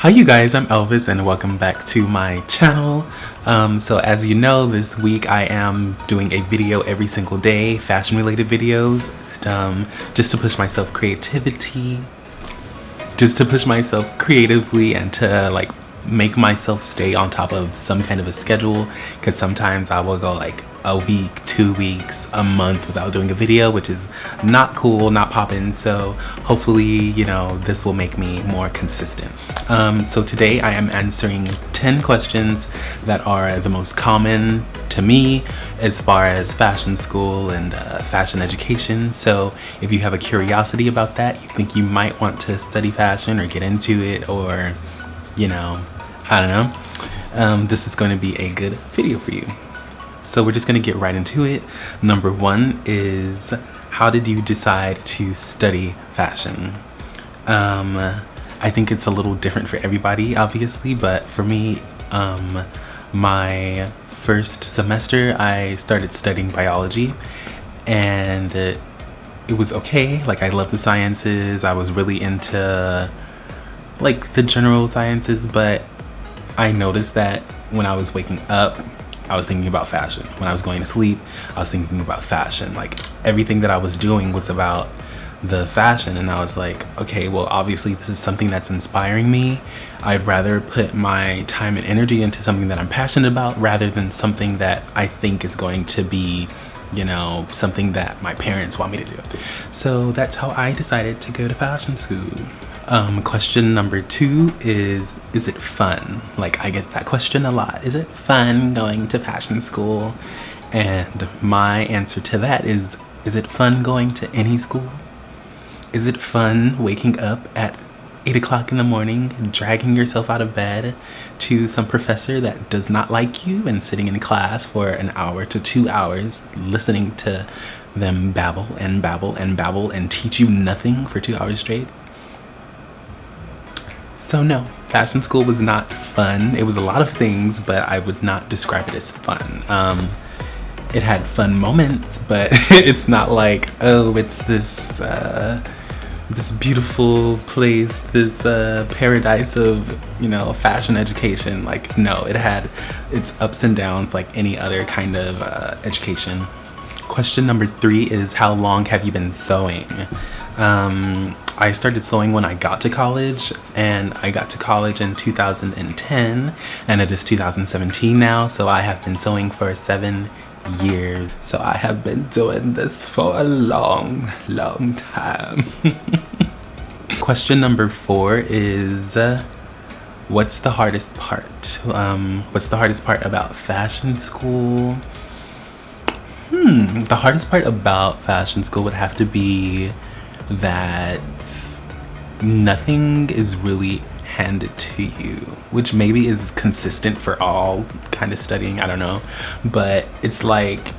Hi you guys, I'm Elvis and welcome back to my channel. So as you know, this week I am doing a video every single day, fashion related videos, just to push myself creatively and to like make myself stay on top of some kind of a schedule, because sometimes I will go like a week, 2 weeks, a month without doing a video, which is not cool, not poppin'. So hopefully, you know, this will make me more consistent. So today I am answering 10 questions that are the most common to me as far as fashion school and fashion education. So if you have a curiosity about that, you think you might want to study fashion or get into it, or, you know, I don't know, this is going to be a good video for you. So we're just going to get right into it. Number one is, how did you decide to study fashion? I think it's a little different for everybody, obviously, but for me, my first semester I started studying biology, and it was okay. Like, I love the sciences. I was really into like the general sciences, but I noticed that when I was waking up, I was thinking about fashion. When I was going to sleep, I was thinking about fashion. Like, everything that I was doing was about the fashion, and I was like, okay, well, obviously this is something that's inspiring me. I'd rather put my time and energy into something that I'm passionate about rather than something that I think is going to be, you know, something that my parents want me to do. So that's how I decided to go to fashion school. Question number two is it fun? Like, I get that question a lot. Is it fun going to fashion school? And my answer to that is it fun going to any school? Is it fun waking up at 8 o'clock in the morning, dragging yourself out of bed to some professor that does not like you, and sitting in class for an hour to 2 hours listening to them babble and babble and babble and teach you nothing for 2 hours straight? So no, fashion school was not fun. It was a lot of things, but I would not describe it as fun. It had fun moments, but it's not like, oh, it's this this beautiful place, this paradise of, you know, fashion education. Like, no, it had its ups and downs like any other kind of education. Question number three is, how long have you been sewing? I started sewing when I got to college, and I got to college in 2010, and it is 2017 now, so I have been sewing for 7 years. So I have been doing this for a long time. Question number four is, what's the hardest part? What's the hardest part about fashion school? The hardest part about fashion school would have to be that nothing is really handed to you, which maybe is consistent for all kind of studying, I don't know, but it's like,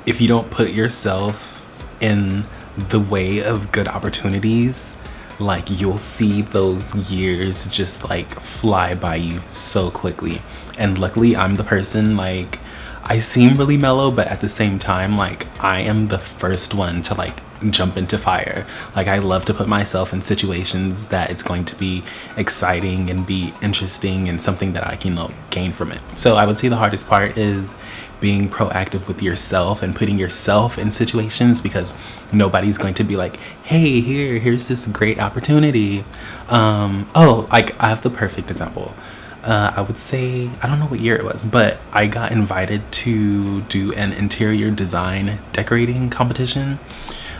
if you don't put yourself in the way of good opportunities, like, you'll see those years just like fly by you so quickly. And luckily I'm the person, like, I seem really mellow, but at the same time, like, I am the first one to like jump into fire. Like, I love to put myself in situations that it's going to be exciting and be interesting and something that I can, you know, gain from it. So I would say the hardest part is being proactive with yourself and putting yourself in situations, because nobody's going to be like, hey, here's this great opportunity. Oh, like, I have the perfect example. I would say, I don't know what year it was, but I got invited to do an interior design decorating competition.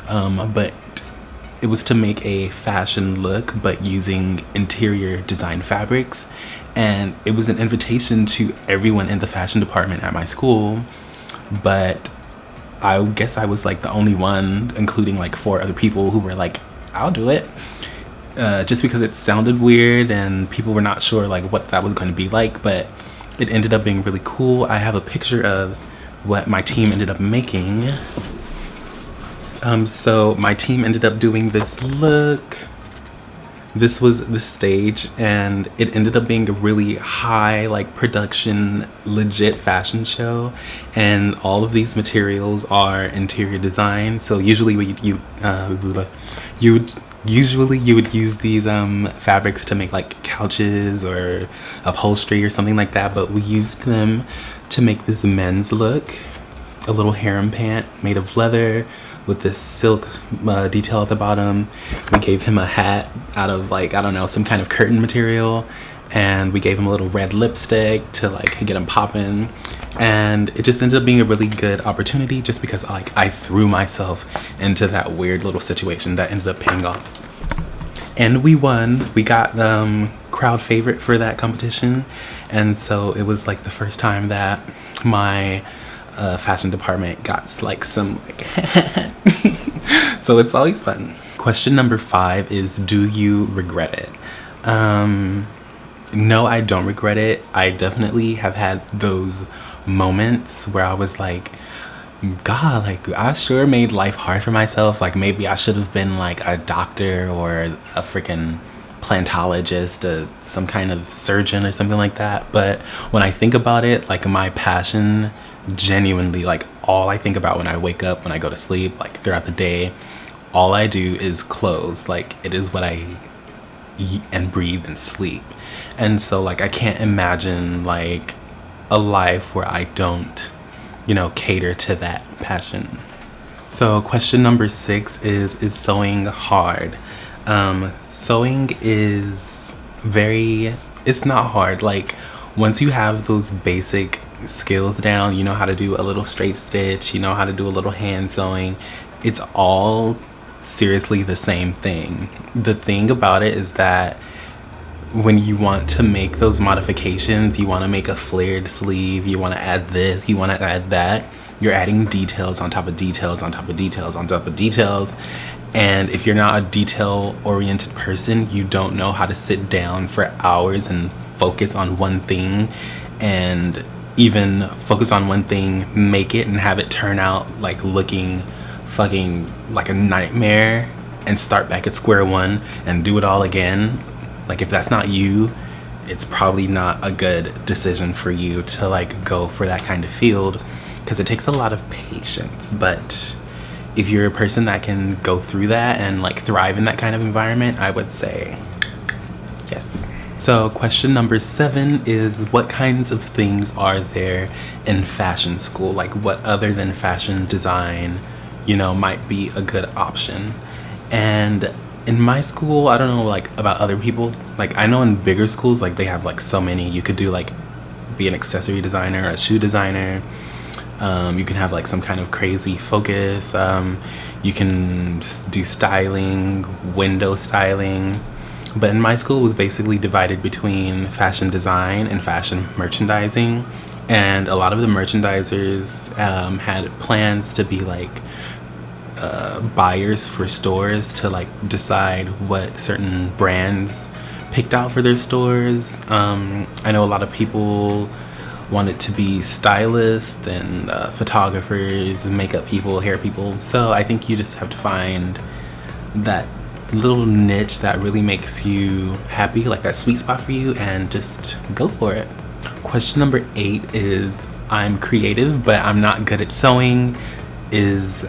But it was to make a fashion look, but using interior design fabrics. And it was an invitation to everyone in the fashion department at my school. But I guess I was like the only one, including like 4 other people, who were like, I'll do it. Just because it sounded weird and people were not sure like what that was going to be like, but it ended up being really cool. I have a picture of what my team ended up making. So my team ended up doing this look. This was the stage, and it ended up being a really high, like, production, legit fashion show. And all of these materials are interior design. So usually you Usually you would use these fabrics to make like couches or upholstery or something like that, but we used them to make this men's look, a little harem pant made of leather with this silk detail at the bottom. We gave him a hat out of like, I don't know, some kind of curtain material, and we gave him a little red lipstick to like get him popping. And it just ended up being a really good opportunity just because like I threw myself into that weird little situation that ended up paying off. And we won. We got crowd favorite for that competition, and so it was like the first time that my fashion department got like some like so it's always fun. Question number 5 is, do you regret it? No, I don't regret it. I definitely have had those moments where I was like, God, like I sure made life hard for myself. Like maybe I should have been like a doctor or a freaking plantologist, some kind of surgeon or something like that. But when I think about it, like my passion, genuinely, like all I think about when I wake up, when I go to sleep, like throughout the day, all I do is clothes. Like it is what I eat and breathe and sleep. And so like I can't imagine like a life where I don't, you know, cater to that passion. So question number 6 is sewing hard? Sewing is it's not hard. Like once you have those basic skills down, you know how to do a little straight stitch, you know how to do a little hand sewing, it's all seriously the same thing. The thing about it is that when you want to make those modifications, you want to make a flared sleeve, you want to add this, you want to add that, you're adding details on top of details on top of details on top of details. And if you're not a detail oriented person, you don't know how to sit down for hours and focus on one thing, and even focus on one thing, make it and have it turn out like looking fucking like a nightmare, and start back at square one and do it all again. Like if that's not you, it's probably not a good decision for you to like go for that kind of field, because it takes a lot of patience. But if you're a person that can go through that and like thrive in that kind of environment, I would say yes. So question number 7 is, what kinds of things are there in fashion school? Like what other than fashion design, you know, might be a good option? And in my school, I don't know like about other people, like I know in bigger schools like they have like so many. You could do like be an accessory designer, a shoe designer, you can have like some kind of crazy focus, you can do styling, window styling. But in my school it was basically divided between fashion design and fashion merchandising, and a lot of the merchandisers had plans to be like buyers for stores to like decide what certain brands picked out for their stores. I know a lot of people wanted to be stylists and photographers, makeup people, hair people. So I think you just have to find that little niche that really makes you happy, like that sweet spot for you, and just go for it. Question number 8 is, I'm creative but I'm not good at sewing. Is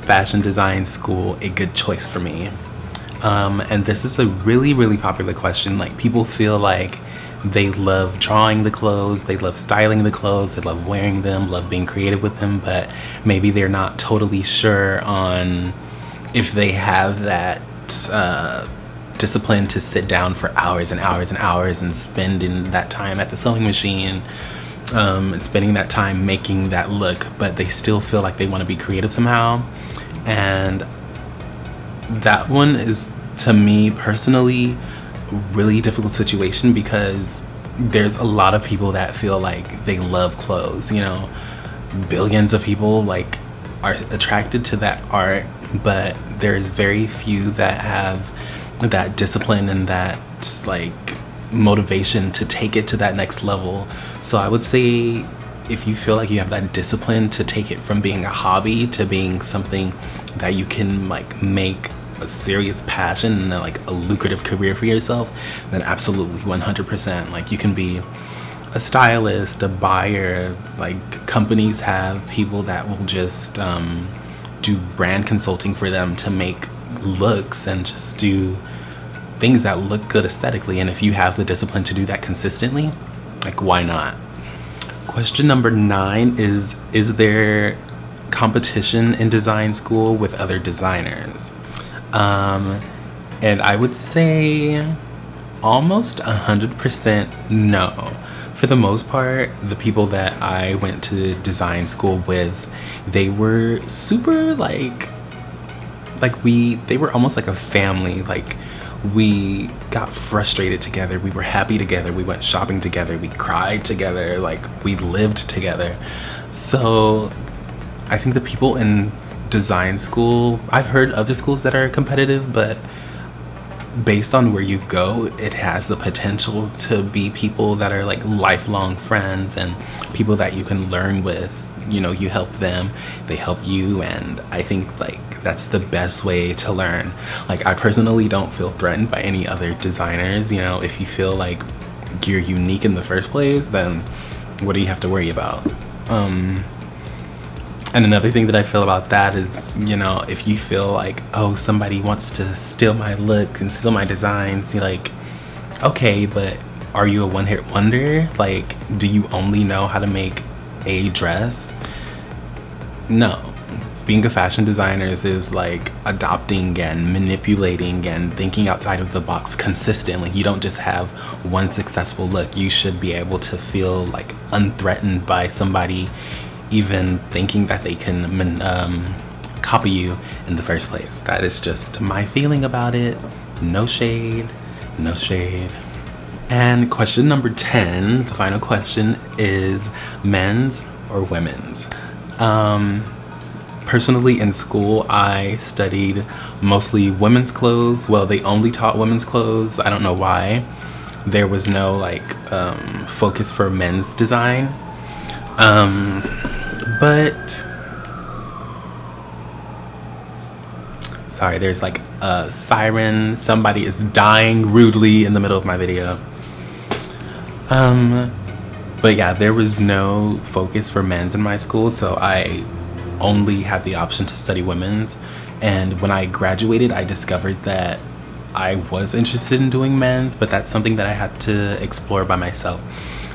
fashion design school a good choice for me? And this is a really popular question. Like people feel like they love drawing the clothes, they love styling the clothes, they love wearing them, love being creative with them, but maybe they're not totally sure on if they have that discipline to sit down for hours and hours and hours and spending that time at the sewing machine, and spending that time making that look, but they still feel like they want to be creative somehow. And that one is, to me personally, really difficult situation, because there's a lot of people that feel like they love clothes, you know, billions of people like are attracted to that art, but there's very few that have that discipline and that like motivation to take it to that next level. So I would say if you feel like you have that discipline to take it from being a hobby to being something that you can like make a serious passion and like a lucrative career for yourself, then absolutely 100%. Like you can be a stylist, a buyer. Like companies have people that will just do brand consulting for them to make looks and just do things that look good aesthetically. And if you have the discipline to do that consistently, like, why not? Question number 9 is there competition in design school with other designers? And I would say almost 100% no. For the most part, the people that I went to design school with, they were super they were almost like a family. Like, we got frustrated together, we were happy together, we went shopping together, we cried together, like, we lived together. So I think the people in design school, I've heard other schools that are competitive, but based on where you go, it has the potential to be people that are like lifelong friends and people that you can learn with. You know, you help them, they help you, and I think like that's the best way to learn. Like, I personally don't feel threatened by any other designers. You know, if you feel like you're unique in the first place, then what do you have to worry about? And another thing that I feel about that is, you know, if you feel like, oh, somebody wants to steal my look and steal my designs, you're like, okay, but are you a one-hit wonder? Like, do you only know how to make a dress? No. Being a fashion designer is like adopting and manipulating and thinking outside of the box consistently. You don't just have one successful look. You should be able to feel like unthreatened by somebody even thinking that they can copy you in the first place. That is just my feeling about it. No shade, no shade. And question number 10, the final question, is men's or women's? Personally, in school, I studied mostly women's clothes. Well, they only taught women's clothes. I don't know why. There was no like focus for men's design. But sorry, there's like a siren. Somebody is dying rudely in the middle of my video. But yeah, there was no focus for men's in my school, so I only had the option to study women's. And when I graduated, I discovered that I was interested in doing men's, but that's something that I had to explore by myself.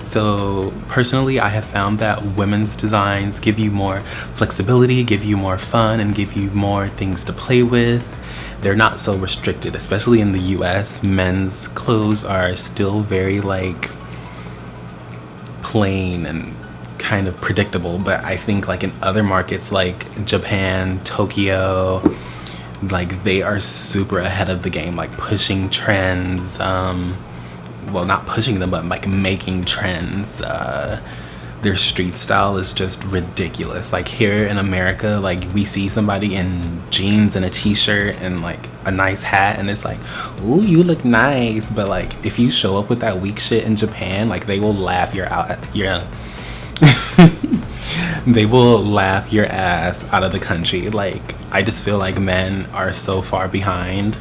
So personally, I have found that women's designs give you more flexibility, give you more fun, and give you more things to play with. They're not so restricted, especially in the US. Men's clothes are still very like plain and kind of predictable, but I think like in other markets like Japan, Tokyo, like they are super ahead of the game, like pushing trends. Well, not pushing them, but like making trends. Their street style is just ridiculous. Like here in America, like we see somebody in jeans and a t-shirt and like a nice hat, and it's like, ooh, you look nice. But like if you show up with that weak shit in Japan, like they will laugh they will laugh your ass out of the country. Like, I just feel like men are so far behind.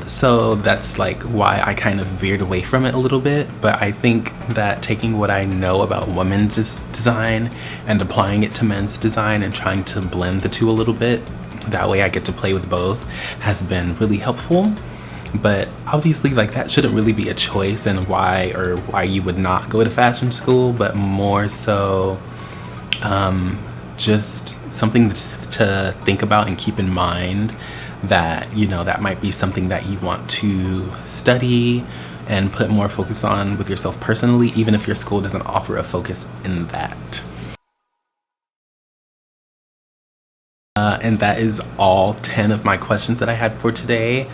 So that's like why I kind of veered away from it a little bit. But I think that taking what I know about women's design and applying it to men's design and trying to blend the two a little bit, that way I get to play with both, has been really helpful. But obviously, like, that shouldn't really be a choice and why you would not go to fashion school, but more so just something to think about and keep in mind, that, you know, that might be something that you want to study and put more focus on with yourself personally, even if your school doesn't offer a focus in that. And that is all 10 of my questions that I had for today.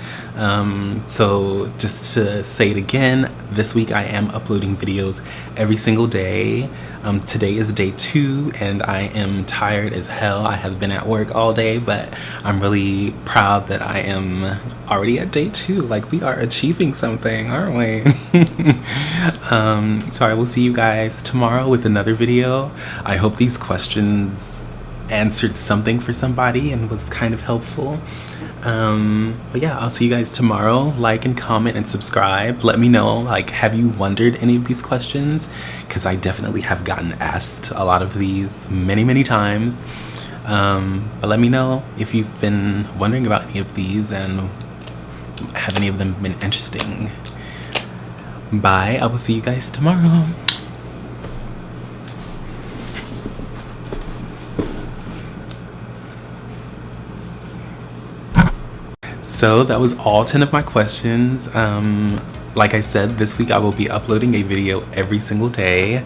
So just to say it again, this week I am uploading videos every single day. Today is day 2 and I am tired as hell. I have been at work all day, but I'm really proud that I am already at day 2. Like, we are achieving something, aren't we? So I will see you guys tomorrow with another video. I hope these questions answered something for somebody and was kind of helpful. But yeah, I'll see you guys tomorrow. Like and comment and subscribe. Let me know, like, have you wondered any of these questions? Because I definitely have gotten asked a lot of these many times. But let me know if you've been wondering about any of these and have any of them been interesting. Bye. I will see you guys tomorrow. So that was all 10 of my questions. Like I said, this week I will be uploading a video every single day.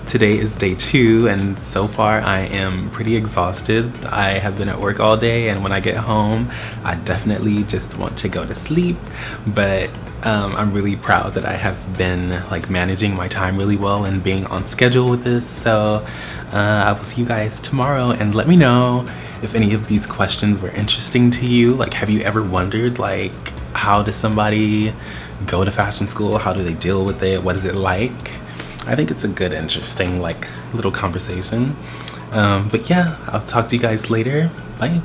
Today is day 2, and so far I am pretty exhausted. I have been at work all day, and when I get home I definitely just want to go to sleep, but I'm really proud that I have been like managing my time really well and being on schedule with this. So I will see you guys tomorrow, and let me know if any of these questions were interesting to you. Like, have you ever wondered, like, how does somebody go to fashion school? How do they deal with it? What is it like? I think it's a good, interesting, like, little conversation. But yeah, I'll talk to you guys later. Bye.